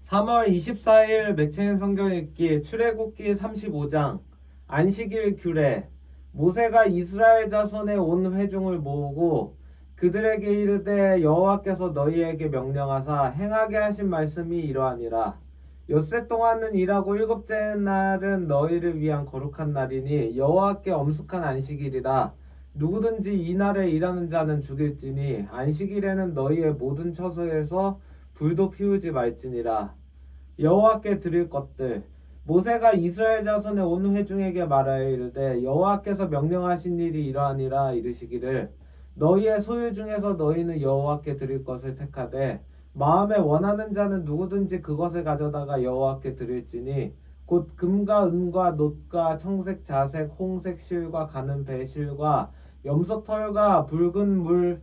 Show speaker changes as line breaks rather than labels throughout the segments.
3월 24일 맥체인 성경 읽기 출애굽기 35장 안식일 규례. 모세가 이스라엘 자손의 온 회중을 모으고 그들에게 이르되 여호와께서 너희에게 명령하사 행하게 하신 말씀이 이러하니라. 엿새 동안은 일하고 일곱째 날은 너희를 위한 거룩한 날이니 여호와께 엄숙한 안식일이라. 누구든지 이 날에 일하는 자는 죽일지니 안식일에는 너희의 모든 처소에서 불도 피우지 말지니라. 여호와께 드릴 것들. 모세가 이스라엘 자손의 온 회중에게 말하여 이르되 여호와께서 명령하신 일이 이러하니라. 이르시기를 너희의 소유 중에서 너희는 여호와께 드릴 것을 택하되 마음에 원하는 자는 누구든지 그것을 가져다가 여호와께 드릴지니 곧 금과 은과 놋과 청색 자색 홍색 실과 가는 배 실과 염소털과 붉은 물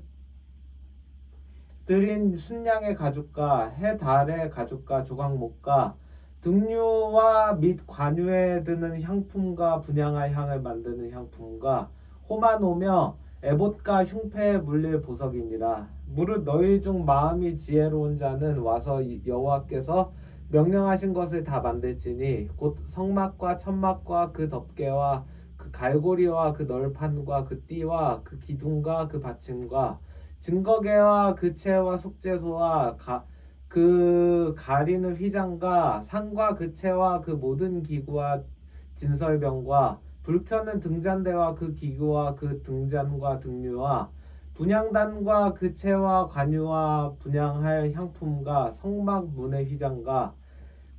들인 순양의 가죽과 해 달의 가죽과 조각목과 등류와 및 관유에 드는 향품과 분향할 향을 만드는 향품과 호마노며 에봇과 흉패에 물릴 보석이니라. 무릇 너희 중 마음이 지혜로운 자는 와서 여호와께서 명령하신 것을 다 만들지니 곧 성막과 천막과 그 덮개와 그 갈고리와 그 널판과 그 띠와 그 기둥과 그 받침과 증거계와 그 채와 속죄소와 그 가리는 휘장과 상과 그 채와 그 모든 기구와 진설병과 불 켜는 등잔대와 그 기구와 그 등잔과 등류와 분향단과 그 채와 관유와 분향할 향품과 성막 문의 휘장과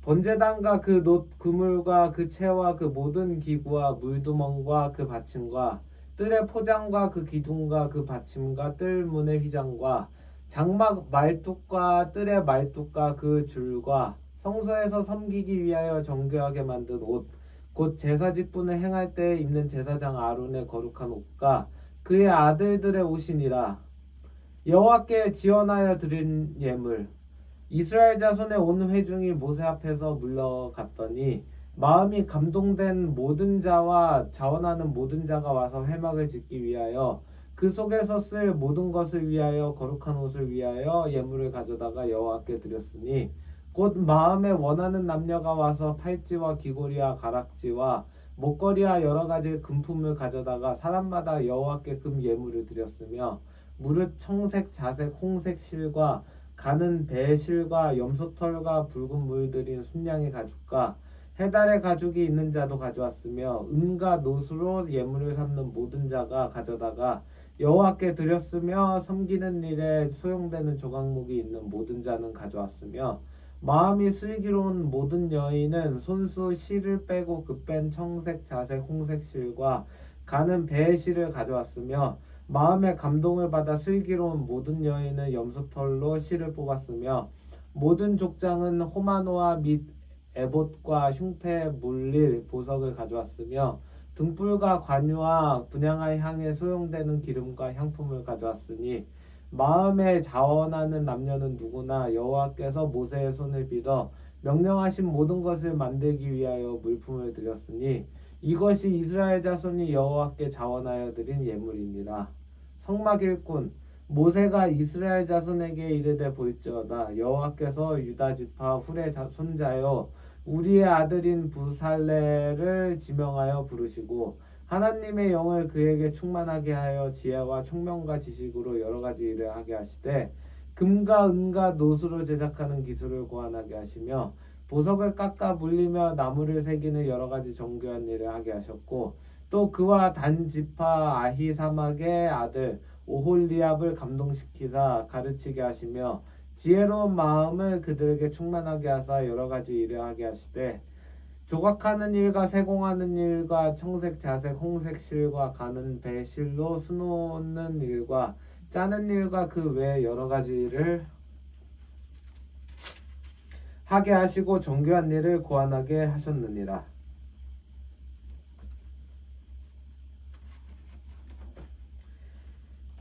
번제단과 그 놋 그물과 그 채와 그 모든 기구와 물두멍과 그 받침과 뜰의 포장과 그 기둥과 그 받침과 뜰 문의 휘장과 장막 말뚝과 뜰의 말뚝과 그 줄과 성소에서 섬기기 위하여 정교하게 만든 옷 곧 제사 직분을 행할 때에 입는 제사장 아론의 거룩한 옷과 그의 아들들의 옷이니라. 여호와께 지원하여 드린 예물. 이스라엘 자손의 온 회중이 모세 앞에서 물러갔더니 마음이 감동된 모든 자와 자원하는 모든 자가 와서 회막을 짓기 위하여 그 속에서 쓸 모든 것을 위하여 거룩한 옷을 위하여 예물을 가져다가 여호와께 드렸으니 곧 마음에 원하는 남녀가 와서 팔찌와 귀고리와 가락지와 목걸이와 여러 가지 금품을 가져다가 사람마다 여호와께 금 예물을 드렸으며 무릇 청색 자색 홍색 실과 가는 배 실과 염소털과 붉은 물들인 순양의 가죽과 해달의 가죽이 있는 자도 가져왔으며 은과 놋으로 예물을 삼는 모든 자가 가져다가 여호와께 드렸으며 섬기는 일에 소용되는 조각목이 있는 모든 자는 가져왔으며 마음이 슬기로운 모든 여인은 손수 실을 빼고 그 뺀 청색 자색 홍색 실과 가는 배의 실을 가져왔으며 마음의 감동을 받아 슬기로운 모든 여인은 염소털로 실을 뽑았으며 모든 족장은 호마노아 및 에봇과 흉패에 물릴 보석을 가져왔으며 등불과 관유와 분향할 향에 소용되는 기름과 향품을 가져왔으니 마음에 자원하는 남녀는 누구나 여호와께서 모세의 손을 빌어 명령하신 모든 것을 만들기 위하여 물품을 드렸으니 이것이 이스라엘 자손이 여호와께 자원하여 드린 예물이니라. 성막 일꾼. 모세가 이스라엘 자손에게 이르되 볼지어다 여호와께서 유다 지파 훌의 손자요 우리의 아들인 부살레를 지명하여 부르시고 하나님의 영을 그에게 충만하게 하여 지혜와 총명과 지식으로 여러 가지 일을 하게 하시되 금과 은과 놋으로 제작하는 기술을 고안하게 하시며 보석을 깎아 물리며 나무를 새기는 여러 가지 정교한 일을 하게 하셨고 또 그와 단 지파 아히사막의 아들 오홀리압을 감동시키사 가르치게 하시며 지혜로운 마음을 그들에게 충만하게 하사 여러 가지 일을 하게 하시되 조각하는 일과 세공하는 일과 청색 자색 홍색 실과 가는 배 실로 수놓는 일과 짜는 일과 그 외 여러 가지 일을 하게 하시고 정교한 일을 고안하게 하셨느니라.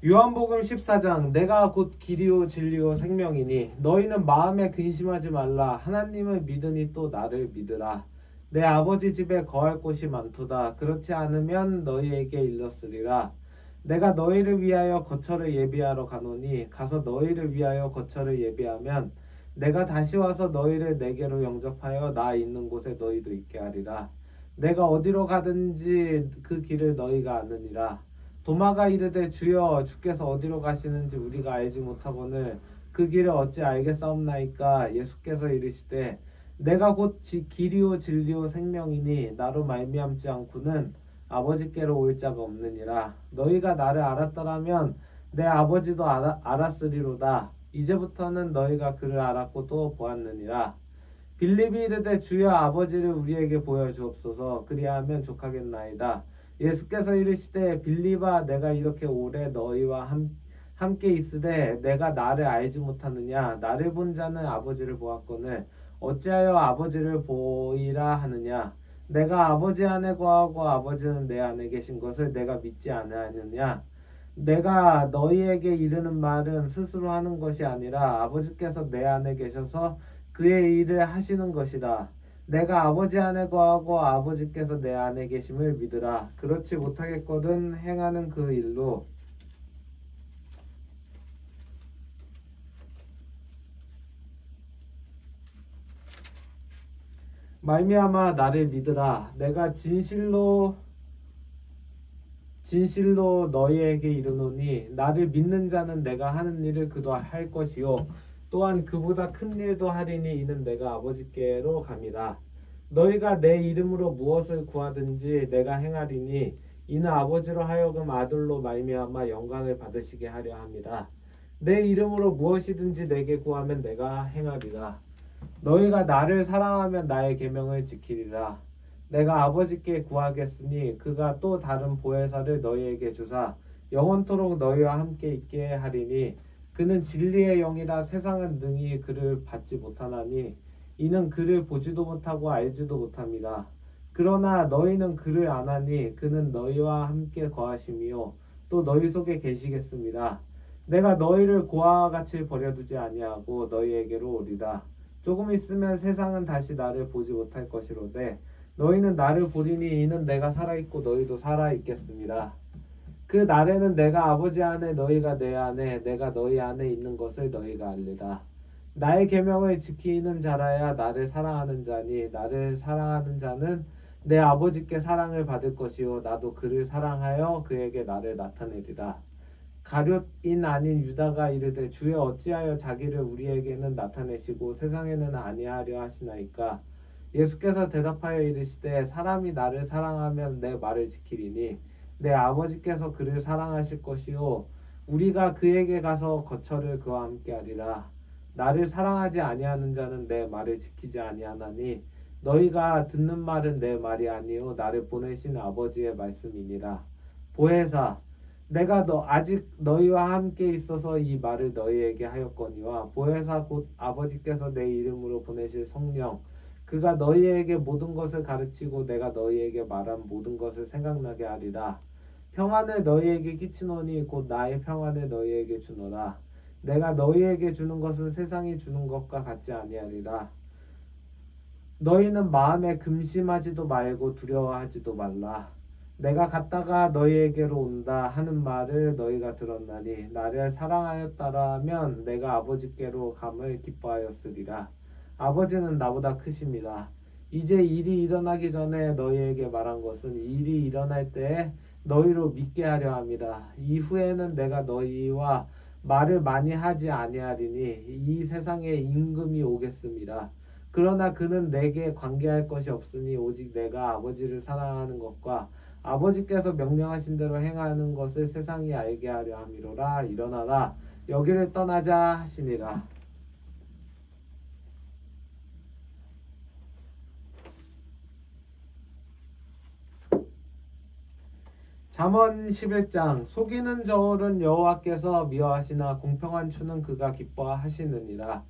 요한복음 14장. 내가 곧 길이요 진리요 생명이니 너희는 마음에 근심하지 말라. 하나님을 믿으니 또 나를 믿으라. 내 아버지 집에 거할 곳이 많도다. 그렇지 않으면 너희에게 일렀으리라. 내가 너희를 위하여 거처를 예비하러 가노니 가서 너희를 위하여 거처를 예비하면 내가 다시 와서 너희를 내게로 영접하여 나 있는 곳에 너희도 있게 하리라. 내가 어디로 가든지 그 길을 너희가 아느니라. 도마가 이르되 주여 주께서 어디로 가시는지 우리가 알지 못하거늘 그 길을 어찌 알겠사옵나이까. 예수께서 이르시되 내가 곧 길이요 진리요 생명이니 나로 말미암지 않고는 아버지께로 올 자가 없느니라. 너희가 나를 알았더라면 내 아버지도 알았으리로다. 이제부터는 너희가 그를 알았고 또 보았느니라. 빌립이 이르되 주여 아버지를 우리에게 보여주옵소서. 그리하면 족하겠나이다. 예수께서 이르시되 빌립아 내가 이렇게 오래 너희와 함께 있으되 내가 나를 알지 못하느냐. 나를 본 자는 아버지를 보았거늘 어찌하여 아버지를 보이라 하느냐. 내가 아버지 안에 거하고 아버지는 내 안에 계신 것을 내가 믿지 아니하느냐. 내가 너희에게 이르는 말은 스스로 하는 것이 아니라 아버지께서 내 안에 계셔서 그의 일을 하시는 것이라. 내가 아버지 안에 거하고 아버지께서 내 안에 계심을 믿으라. 그렇지 못하겠거든 행하는 그 일로 말미암아 나를 믿으라. 내가 진실로 너희에게 이르노니 나를 믿는 자는 내가 하는 일을 그도 할 것이요 또한 그보다 큰 일도 하리니 이는 내가 아버지께로 감이라. 너희가 내 이름으로 무엇을 구하든지 내가 행하리니 이는 아버지로 하여금 아들로 말미암아 영광을 받으시게 하려 함이라. 내 이름으로 무엇이든지 내게 구하면 내가 행하리라. 너희가 나를 사랑하면 나의 계명을 지키리라. 내가 아버지께 구하겠으니 그가 또 다른 보혜사를 너희에게 주사 영원토록 너희와 함께 있게 하리니 그는 진리의 영이라. 세상은 능히 그를 받지 못하나니 이는 그를 보지도 못하고 알지도 못함이라. 그러나 너희는 그를 아나니 그는 너희와 함께 거하심이요 또 너희 속에 계시겠습니다. 내가 너희를 고아와 같이 버려두지 아니하고 너희에게로 오리라. 조금 있으면 세상은 다시 나를 보지 못할 것이로되 너희는 나를 보리니 이는 내가 살아있고 너희도 살아있겠습니다. 그 날에는 내가 아버지 안에 너희가 내 안에 내가 너희 안에 있는 것을 너희가 알리라. 나의 계명을 지키는 자라야 나를 사랑하는 자니 나를 사랑하는 자는 내 아버지께 사랑을 받을 것이요 나도 그를 사랑하여 그에게 나를 나타내리라. 가룟인 아닌 유다가 이르되 주여 어찌하여 자기를 우리에게는 나타내시고 세상에는 아니하려 하시나이까. 예수께서 대답하여 이르시되 사람이 나를 사랑하면 내 말을 지키리니 내 아버지께서 그를 사랑하실 것이요 우리가 그에게 가서 거처를 그와 함께 하리라. 나를 사랑하지 아니하는 자는 내 말을 지키지 아니하나니 너희가 듣는 말은 내 말이 아니요 나를 보내신 아버지의 말씀이니라. 보혜사 내가 아직 너희와 함께 있어서 이 말을 너희에게 하였거니와 보혜사 곧 아버지께서 내 이름으로 보내실 성령 그가 너희에게 모든 것을 가르치고 내가 너희에게 말한 모든 것을 생각나게 하리라. 평안을 너희에게 끼치노니 곧 나의 평안을 너희에게 주노라. 내가 너희에게 주는 것은 세상이 주는 것과 같지 아니하리라. 너희는 마음에 금심하지도 말고 두려워하지도 말라. 내가 갔다가 너희에게로 온다 하는 말을 너희가 들었나니 나를 사랑하였다라면 내가 아버지께로 감을 기뻐하였으리라. 아버지는 나보다 크십니다. 이제 일이 일어나기 전에 너희에게 말한 것은 일이 일어날 때에 너희로 믿게 하려 함이라. 이후에는 내가 너희와 말을 많이 하지 아니하리니 이 세상에 임금이 오겠습니다. 그러나 그는 내게 관계할 것이 없으니 오직 내가 아버지를 사랑하는 것과 아버지께서 명령하신 대로 행하는 것을 세상이 알게 하려 함이로라. 일어나라 여기를 떠나자 하시니라. 잠언 11장 속이는 저울은 여호와께서 미워하시나 공평한 추는 그가 기뻐하시느니라.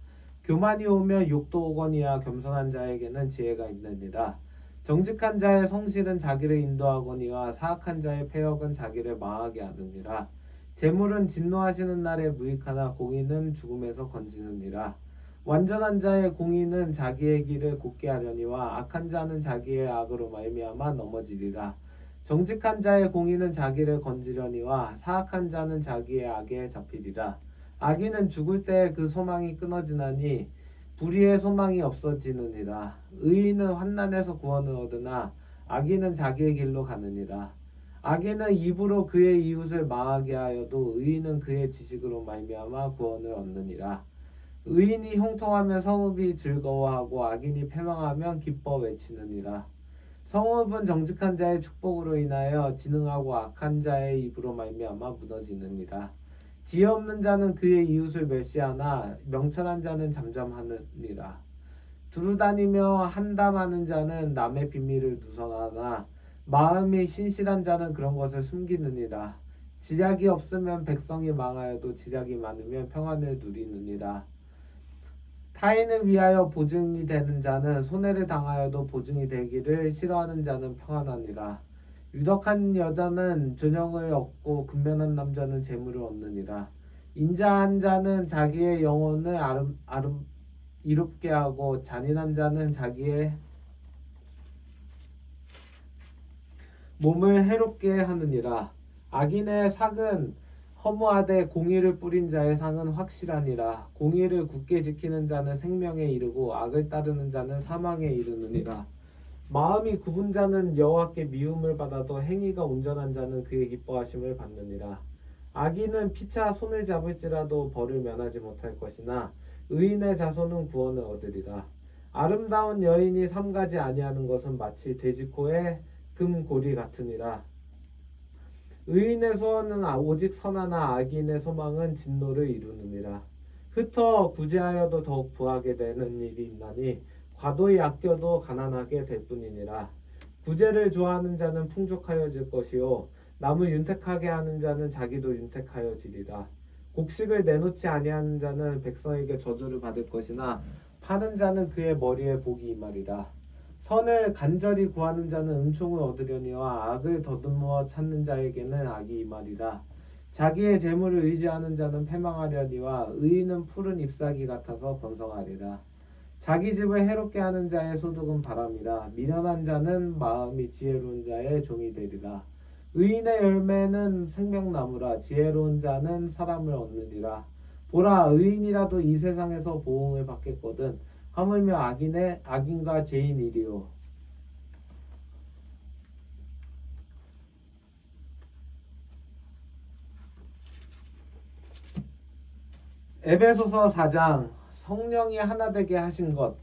교만이 오면 욕도 오거니와 겸손한 자에게는 지혜가 있느니라. 정직한 자의 성실은 자기를 인도하거니와 사악한 자의 패역은 자기를 망하게 하느니라. 재물은 진노하시는 날에 무익하나 공의는 죽음에서 건지느니라. 완전한 자의 공의는 자기의 길을 곧게 하려니와 악한 자는 자기의 악으로 말미암아 넘어지리라. 정직한 자의 공의는 자기를 건지려니와 사악한 자는 자기의 악에 잡히리라. 악인은 죽을 때 그 소망이 끊어지나니 불의의 소망이 없어지느니라. 의인은 환난에서 구원을 얻으나 악인은 자기의 길로 가느니라. 악인은 입으로 그의 이웃을 망하게 하여도 의인은 그의 지식으로 말미암아 구원을 얻느니라. 의인이 형통하면 성읍이 즐거워하고 악인이 패망하면 기뻐 외치느니라. 성읍은 정직한 자의 축복으로 인하여 지능하고 악한 자의 입으로 말미암아 무너지느니라. 지혜 없는 자는 그의 이웃을 멸시하나 명철한 자는 잠잠하느니라. 두루다니며 한담하는 자는 남의 비밀을 누설하나 마음이 신실한 자는 그런 것을 숨기느니라. 지략이 없으면 백성이 망하여도 지략이 많으면 평안을 누리느니라. 타인을 위하여 보증이 되는 자는 손해를 당하여도 보증이 되기를 싫어하는 자는 평안하니라. 유덕한 여자는 존영을 얻고 근면한 남자는 재물을 얻느니라. 인자한 자는 자기의 영혼을 이롭게 하고 잔인한 자는 자기의 몸을 해롭게 하느니라. 악인의 삭은 허무하되 공의를 뿌린 자의 상은 확실하니라. 공의를 굳게 지키는 자는 생명에 이르고 악을 따르는 자는 사망에 이르느니라. 마음이 굽은 자는 여호와께 미움을 받아도 행위가 온전한 자는 그의 기뻐하심을 받느니라. 악인은 피차 손을 잡을지라도 벌을 면하지 못할 것이나 의인의 자손은 구원을 얻으리라. 아름다운 여인이 삼가지 아니하는 것은 마치 돼지코의 금고리 같으니라. 의인의 소원은 오직 선하나 악인의 소망은 진노를 이루느니라. 흩어 구제하여도 더욱 부하게 되는 일이 있나니 과도히 아껴도 가난하게 될 뿐이니라. 구제를 좋아하는 자는 풍족하여질 것이요 남을 윤택하게 하는 자는 자기도 윤택하여지리라. 곡식을 내놓지 아니하는 자는 백성에게 저주를 받을 것이나 파는 자는 그의 머리에 복이 임하리라. 선을 간절히 구하는 자는 은총을 얻으려니와 악을 더듬어 찾는 자에게는 악이 임하리라. 자기의 재물을 의지하는 자는 패망하려니와 의인은 푸른 잎사귀 같아서 번성하리라. 자기 집을 해롭게 하는 자의 소득은 바람이라. 미련한 자는 마음이 지혜로운 자의 종이 되리라. 의인의 열매는 생명나무라. 지혜로운 자는 사람을 얻느니라. 보라, 의인이라도 이 세상에서 보응을 받겠거든 하물며 악인과 죄인이리요. 에베소서 4장. 성령이 하나 되게 하신 것.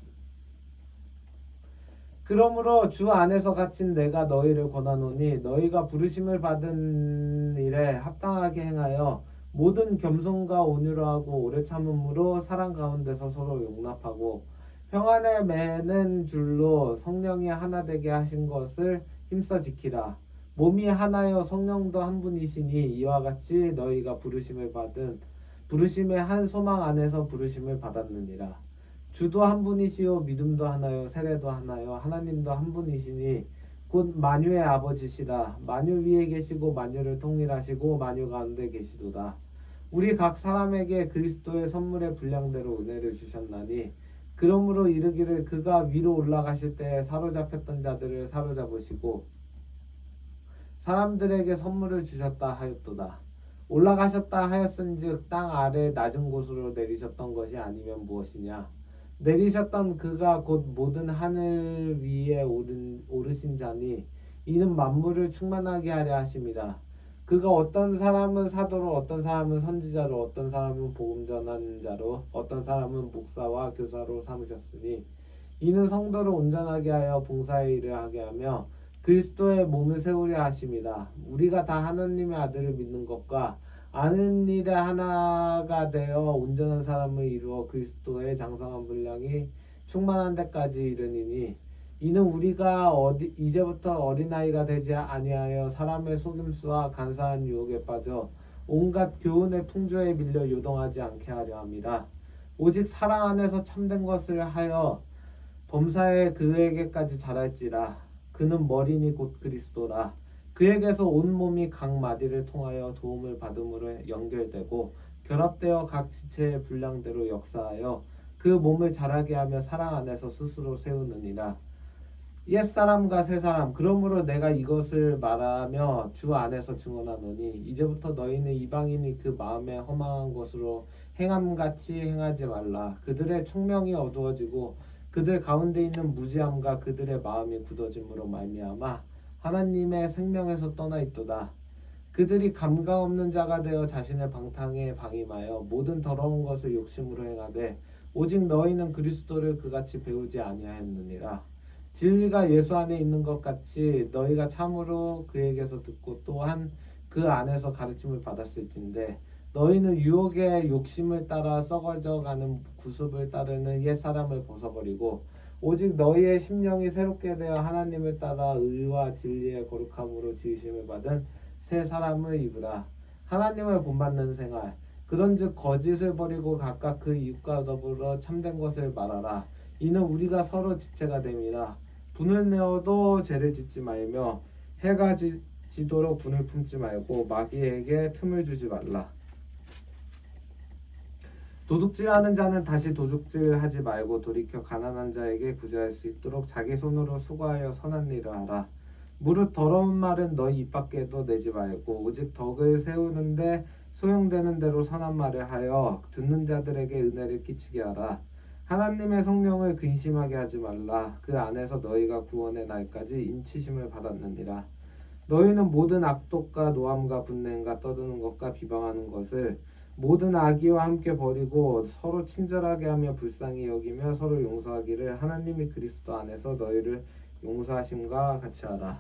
그러므로 주 안에서 갇힌 내가 너희를 권하노니 너희가 부르심을 받은 일에 합당하게 행하여 모든 겸손과 온유로하고 오래 참음으로 사랑 가운데서 서로 용납하고 평안에 매는 줄로 성령이 하나 되게 하신 것을 힘써 지키라. 몸이 하나여 성령도 한 분이시니 이와 같이 너희가 부르심의 한 소망 안에서 부르심을 받았느니라. 주도 한 분이시요 믿음도 하나요 세례도 하나요 하나님도 한 분이시니 곧 만유의 아버지시라. 만유 위에 계시고 만유를 통일하시고 만유 가운데 계시도다. 우리 각 사람에게 그리스도의 선물의 분량대로 은혜를 주셨나니 그러므로 이르기를 그가 위로 올라가실 때에 사로잡혔던 자들을 사로잡으시고 사람들에게 선물을 주셨다 하였도다. 올라가셨다 하였은즉 땅 아래 낮은 곳으로 내리셨던 것이 아니면 무엇이냐. 내리셨던 그가 곧 모든 하늘 위에 오르신 자니 이는 만물을 충만하게 하려 하심이라. 그가 어떤 사람은 사도로 어떤 사람은 선지자로 어떤 사람은 복음 전하는 자로 어떤 사람은 목사와 교사로 삼으셨으니 이는 성도를 온전하게 하여 봉사의 일을 하게 하며 그리스도의 몸을 세우려 하심이라. 우리가 다 하나님의 아들을 믿는 것과 아는 일에 하나가 되어 온전한 사람을 이루어 그리스도의 장성한 분량이 충만한 데까지 이르니니 이는 우리가 이제부터 어린아이가 되지 아니하여 사람의 속임수와 간사한 유혹에 빠져 온갖 교훈의 풍조에 밀려 요동하지 않게 하려 함이라. 오직 사랑 안에서 참된 것을 하여 범사에 그에게까지 자랄지라. 그는 머리니 곧 그리스도라. 그에게서 온 몸이 각 마디를 통하여 도움을 받음으로 연결되고 결합되어 각 지체의 분량대로 역사하여 그 몸을 자라게 하며 사랑 안에서 스스로 세우느니라. 옛사람과 새사람. 그러므로 내가 이것을 말하며 주 안에서 증언하노니 이제부터 너희는 이방인이 그 마음에 허망한 것으로 행함같이 행하지 말라. 그들의 총명이 어두워지고 그들 가운데 있는 무지함과 그들의 마음이 굳어짐으로 말미암아 하나님의 생명에서 떠나 있도다. 그들이 감각 없는 자가 되어 자신의 방탕에 방임하여 모든 더러운 것을 욕심으로 행하되 오직 너희는 그리스도를 그같이 배우지 아니하였느니라. 진리가 예수 안에 있는 것 같이 너희가 참으로 그에게서 듣고 또한 그 안에서 가르침을 받았을진데 너희는 유혹의 욕심을 따라 썩어져가는 구습을 따르는 옛 사람을 벗어버리고 오직 너희의 심령이 새롭게 되어 하나님을 따라 의와 진리의 거룩함으로 지으심을 받은 새 사람을 입으라. 하나님을 본받는 생활 그런즉 거짓을 버리고 각각 그 이웃과 더불어 참된 것을 말하라. 이는 우리가 서로 지체가 됨이라. 분을 내어도 죄를 짓지 말며 해가 지도록 분을 품지 말고 마귀에게 틈을 주지 말라. 도둑질하는 자는 다시 도둑질하지 말고 돌이켜 가난한 자에게 구제할 수 있도록 자기 손으로 수고하여 선한 일을 하라. 무릇 더러운 말은 너희 입 밖에도 내지 말고 오직 덕을 세우는데 소용되는 대로 선한 말을 하여 듣는 자들에게 은혜를 끼치게 하라. 하나님의 성령을 근심하게 하지 말라. 그 안에서 너희가 구원의 날까지 인치심을 받았느니라. 너희는 모든 악독과 노함과 분냄과 떠드는 것과 비방하는 것을 모든 악의와 함께 버리고 서로 친절하게 하며 불쌍히 여기며 서로 용서하기를 하나님이 그리스도 안에서 너희를 용서하심과 같이 하라.